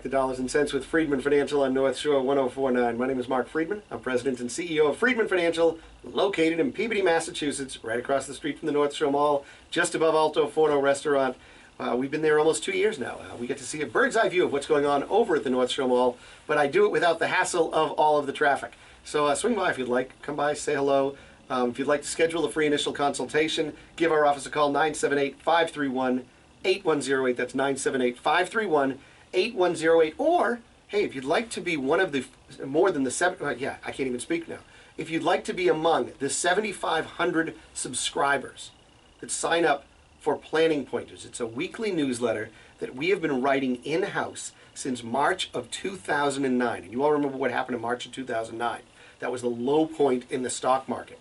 to Dollars and Cents with Freedman Financial on North Shore 1049. My name is Marc Freedman. I'm President and CEO of Freedman Financial, located in Peabody, Massachusetts, right across the street from the North Shore Mall, just above Alto Forno Restaurant. We've been there almost 2 years now. We get to see a bird's eye view of what's going on over at the North Shore Mall, but I do it without the hassle of all of the traffic. So swing by if you'd like. Come by, say hello. If you'd like to schedule a free initial consultation, give our office a call, 978-531-8108. That's 978-531-8108. Or, hey, if you'd like to be one of the more than the I can't even speak now. If you'd like to be among the 7,500 subscribers that sign up for Planning Pointers, it's a weekly newsletter that we have been writing in-house since March of 2009. And you all remember what happened in March of 2009. That was the low point in the stock market.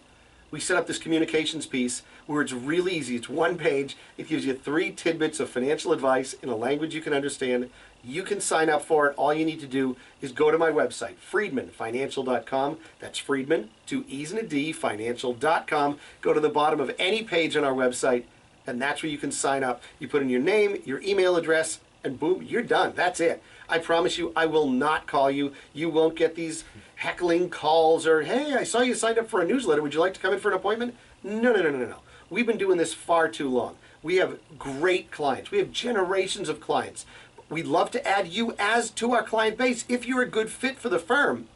We set up this communications piece where it's really easy. It's one page. It gives you 3 tidbits of financial advice in a language you can understand. You can sign up for it. All you need to do is go to my website, freedmanfinancial.com. That's Freedman, 2 E's and a D, financial.com. Go to the bottom of any page on our website, and that's where you can sign up. You put in your name, your email address, and boom, you're done. That's it. I promise you, I will not call you. You won't get these heckling calls or, hey, I saw you signed up for a newsletter. Would you like to come in for an appointment? No. We've been doing this far too long. We have great clients. We have generations of clients. We'd love to add you as to our client base if you're a good fit for the firm.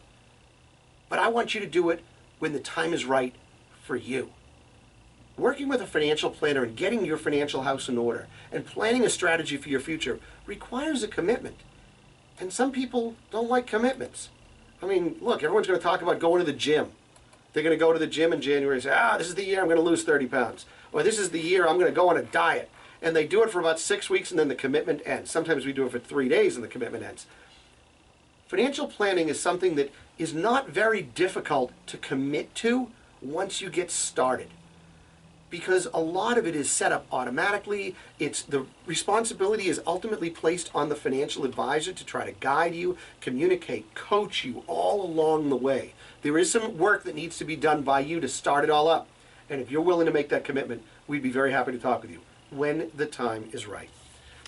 But I want you to do it when the time is right for you. Working with a financial planner and getting your financial house in order and planning a strategy for your future requires a commitment. And some people don't like commitments. I mean, look, everyone's going to talk about going to the gym. They're going to go to the gym in January and say, this is the year I'm going to lose 30 pounds. Or this is the year I'm going to go on a diet. And they do it for about 6 weeks and then the commitment ends. Sometimes we do it for 3 days and the commitment ends. Financial planning is something that is not very difficult to commit to once you get started, because a lot of it is set up automatically. The responsibility is ultimately placed on the financial advisor to try to guide you, communicate, coach you all along the way. There is some work that needs to be done by you to start it all up. And if you're willing to make that commitment, we'd be very happy to talk with you when the time is right.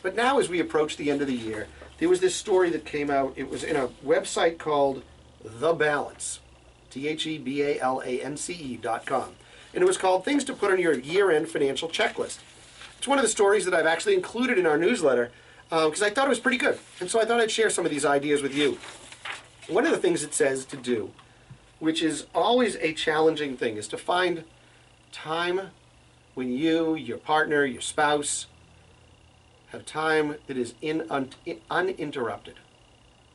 But now, as we approach the end of the year, there was this story that came out. It was in a website called The Balance, TheBalance.com. And it was called Things to Put on Your Year-End Financial Checklist. It's one of the stories that I've actually included in our newsletter because I thought it was pretty good. And so I thought I'd share some of these ideas with you. One of the things it says to do, which is always a challenging thing, is to find time when you, your partner, your spouse, have time that is uninterrupted.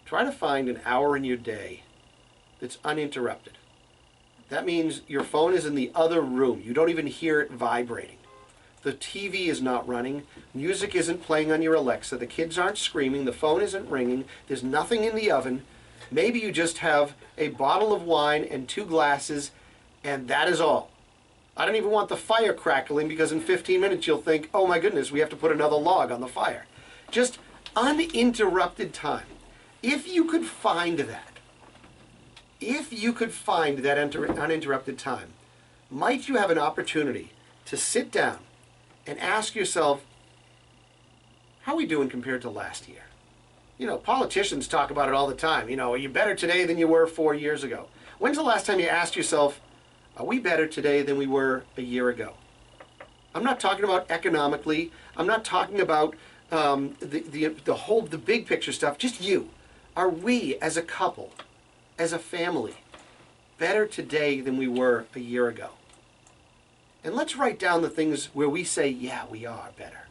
Try to find an hour in your day that's uninterrupted. That means your phone is in the other room. You don't even hear it vibrating. The TV is not running. Music isn't playing on your Alexa. The kids aren't screaming. The phone isn't ringing. There's nothing in the oven. Maybe you just have a bottle of wine and 2 glasses, and that is all. I don't even want the fire crackling because in 15 minutes you'll think, oh my goodness, we have to put another log on the fire. Just uninterrupted time. If you could find that, uninterrupted time, might you have an opportunity to sit down and ask yourself, how are we doing compared to last year? You know, politicians talk about it all the time. You know, are you better today than you were 4 years ago? When's the last time you asked yourself, are we better today than we were a year ago? I'm not talking about economically. I'm not talking about the big picture stuff. Just you. Are we as a couple, as a family, better today than we were a year ago? And let's write down the things where we say, yeah, we are better.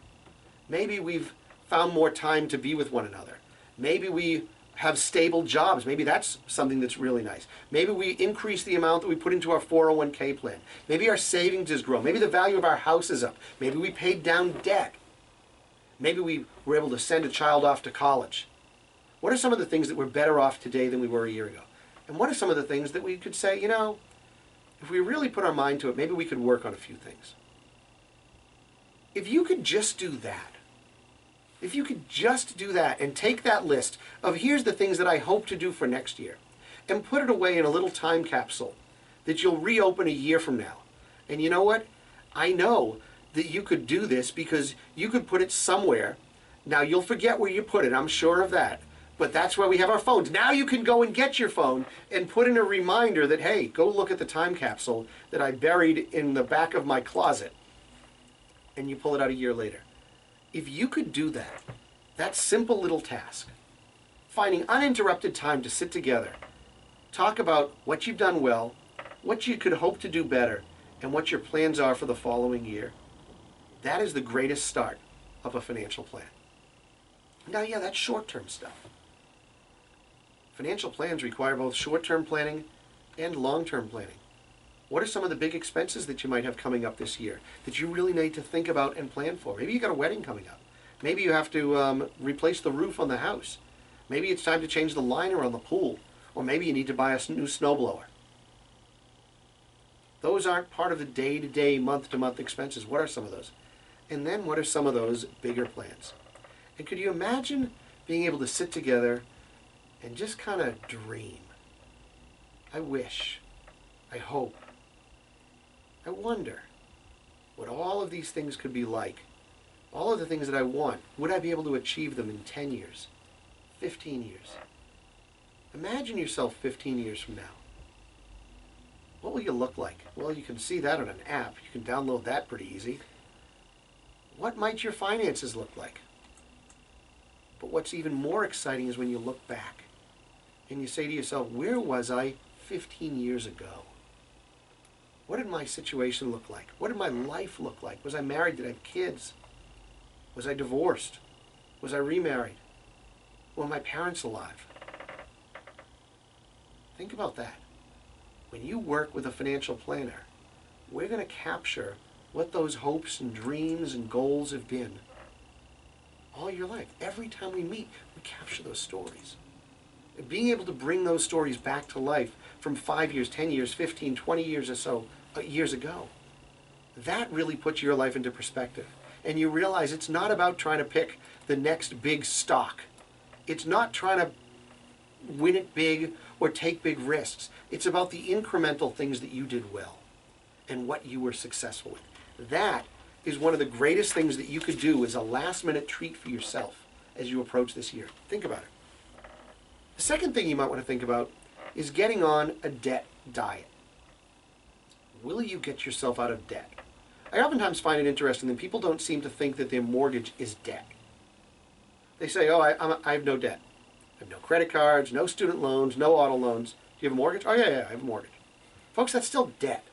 Maybe we've found more time to be with one another. Maybe we have stable jobs. Maybe that's something that's really nice. Maybe we increase the amount that we put into our 401k plan. Maybe our savings has grown. Maybe the value of our house is up. Maybe we paid down debt. Maybe we were able to send a child off to college. What are some of the things that we're better off today than we were a year ago? And what are some of the things that we could say, you know, if we really put our mind to it, maybe we could work on a few things. If you could just do that, and take that list of here's the things that I hope to do for next year and put it away in a little time capsule that you'll reopen a year from now. And you know what? I know that you could do this because you could put it somewhere. Now, you'll forget where you put it, I'm sure of that. But that's why we have our phones. Now you can go and get your phone and put in a reminder that, hey, go look at the time capsule that I buried in the back of my closet. And you pull it out a year later. If you could do that, that simple little task, finding uninterrupted time to sit together, talk about what you've done well, what you could hope to do better, and what your plans are for the following year, that is the greatest start of a financial plan. Now, yeah, that's short-term stuff. Financial plans require both short-term planning and long-term planning. What are some of the big expenses that you might have coming up this year that you really need to think about and plan for? Maybe you got a wedding coming up. Maybe you have to replace the roof on the house. Maybe it's time to change the liner on the pool. Or maybe you need to buy a new snowblower. Those aren't part of the day-to-day, month-to-month expenses. What are some of those? And then what are some of those bigger plans? And could you imagine being able to sit together and just kind of dream? I wish, I hope, I wonder what all of these things could be like. All of the things that I want, would I be able to achieve them in 10 years, 15 years? Imagine yourself 15 years from now. What will you look like? Well, you can see that on an app. You can download that pretty easy. What might your finances look like? But what's even more exciting is when you look back and you say to yourself, where was I 15 years ago? What did my situation look like? What did my life look like? Was I married? Did I have kids? Was I divorced? Was I remarried? Were my parents alive? Think about that. When you work with a financial planner, we're going to capture what those hopes and dreams and goals have been all your life. Every time we meet, we capture those stories. And being able to bring those stories back to life from 5 years, 10 years, 15, 20 years or so years ago, that really puts your life into perspective. And you realize it's not about trying to pick the next big stock. It's not trying to win it big or take big risks. It's about the incremental things that you did well and what you were successful with. That is one of the greatest things that you could do as a last-minute treat for yourself as you approach this year. Think about it. The second thing you might want to think about is getting on a debt diet. Will you get yourself out of debt? I oftentimes find it interesting that people don't seem to think that their mortgage is debt. They say, oh, I have no debt. I have no credit cards, no student loans, no auto loans. Do you have a mortgage? Oh, yeah, I have a mortgage. Folks, that's still debt.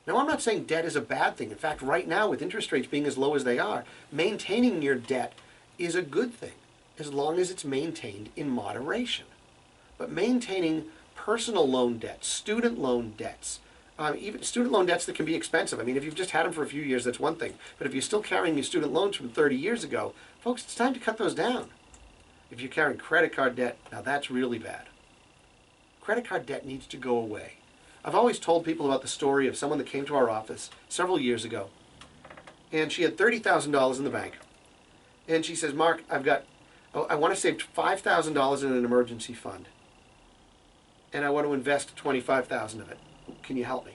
Now, I'm not saying debt is a bad thing. In fact, right now, with interest rates being as low as they are, maintaining your debt is a good thing, as long as it's maintained in moderation. But maintaining personal loan debts, student loan debts, even student loan debts that can be expensive. I mean, if you've just had them for a few years, that's one thing. But if you're still carrying your student loans from 30 years ago, folks, it's time to cut those down. If you're carrying credit card debt, now that's really bad. Credit card debt needs to go away. I've always told people about the story of someone that came to our office several years ago, and she had $30,000 in the bank. And she says, Mark, I want to save $5,000 in an emergency fund, and I want to invest $25,000 of it. Can you help me?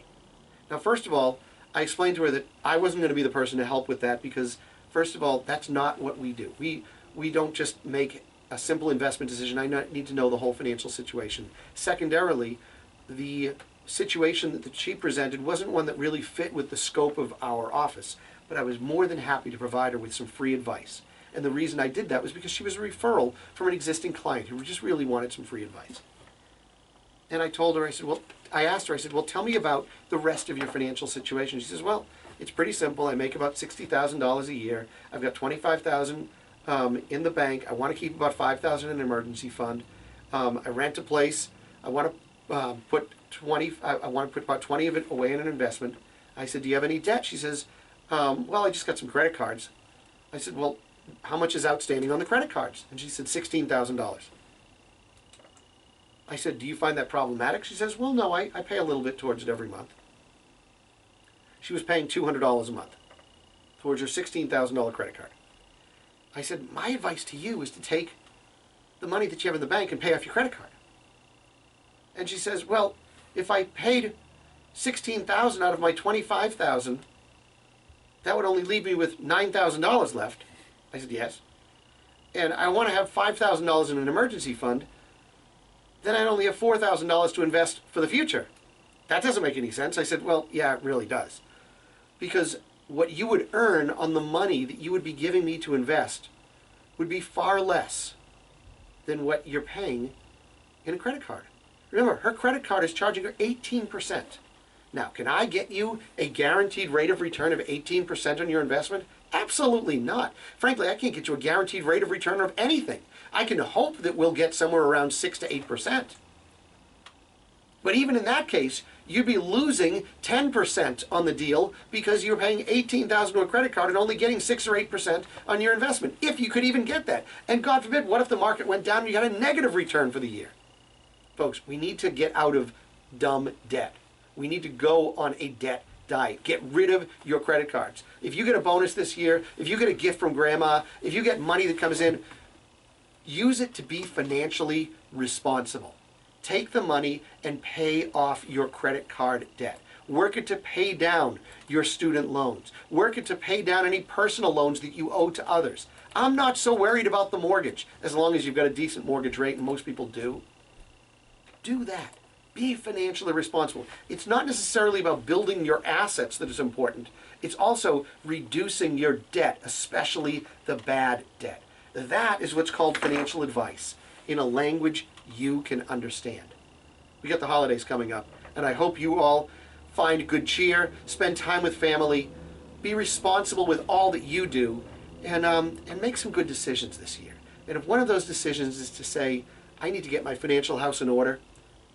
Now, first of all, I explained to her that I wasn't going to be the person to help with that because, first of all, that's not what we do. We don't just make a simple investment decision. I need to know the whole financial situation. Secondarily, the situation that she presented wasn't one that really fit with the scope of our office, but I was more than happy to provide her with some free advice. And the reason I did that was because she was a referral from an existing client who just really wanted some free advice. And I told her, I asked her, well, tell me about the rest of your financial situation. She says, well, it's pretty simple. I make about $60,000 a year. I've got $25,000 in the bank. I want to keep about $5,000 in an emergency fund. I rent a place. I want to put about 20 of it away in an investment. I said, do you have any debt? She says, well, I just got some credit cards. I said, well, how much is outstanding on the credit cards? And she said, $16,000. I said, do you find that problematic? She says, well, no, I pay a little bit towards it every month. She was paying $200 a month towards her $16,000 credit card. I said, my advice to you is to take the money that you have in the bank and pay off your credit card. And she says, well, if I paid $16,000 out of my $25,000, that would only leave me with $9,000 left. I said, yes. and I want to have $5,000 in an emergency fund, then I only have $4,000 to invest for the future. That doesn't make any sense. I said, well, yeah, it really does. Because what you would earn on the money that you would be giving me to invest would be far less than what you're paying in a credit card. Remember, her credit card is charging her 18%. Now, can I get you a guaranteed rate of return of 18% on your investment? Absolutely not. Frankly, I can't get you a guaranteed rate of return of anything. I can hope that we'll get somewhere around 6 to 8%. But even in that case, you'd be losing 10% on the deal because you're paying $18,000 to a credit card and only getting 6 or 8% on your investment, if you could even get that. And God forbid, what if the market went down and you got a negative return for the year? Folks, we need to get out of dumb debt. We need to go on a debt diet. Get rid of your credit cards. If you get a bonus this year, if you get a gift from grandma, if you get money that comes in, use it to be financially responsible. Take the money and pay off your credit card debt. Work it to pay down your student loans. Work it to pay down any personal loans that you owe to others. I'm not so worried about the mortgage, as long as you've got a decent mortgage rate, and most people do. Do that. Be financially responsible. It's not necessarily about building your assets that is important. It's also reducing your debt, especially the bad debt. That is what's called financial advice in a language you can understand. We got the holidays coming up, and I hope you all find good cheer, spend time with family, be responsible with all that you do, and make some good decisions this year. And if one of those decisions is to say, I need to get my financial house in order,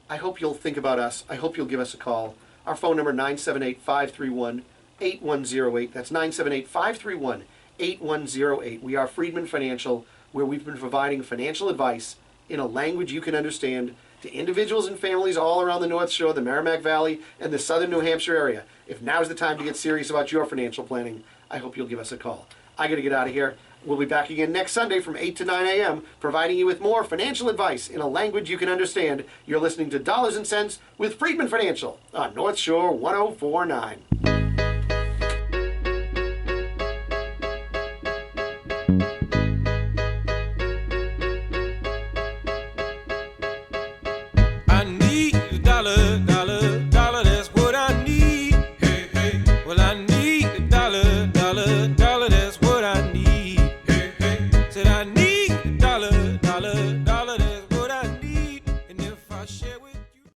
I hope you'll think about us. I hope you'll give us a call. Our phone number, 978-531-8108. That's 978-531-8108. We are Freedman Financial, where we've been providing financial advice in a language you can understand to individuals and families all around the North Shore, the Merrimack Valley, and the southern New Hampshire area. If now's the time to get serious about your financial planning, I hope you'll give us a call. I got to get out of here. We'll be back again next Sunday from 8 to 9 a.m., providing you with more financial advice in a language you can understand. You're listening to Dollars and Cents with Freedman Financial on North Shore 1049.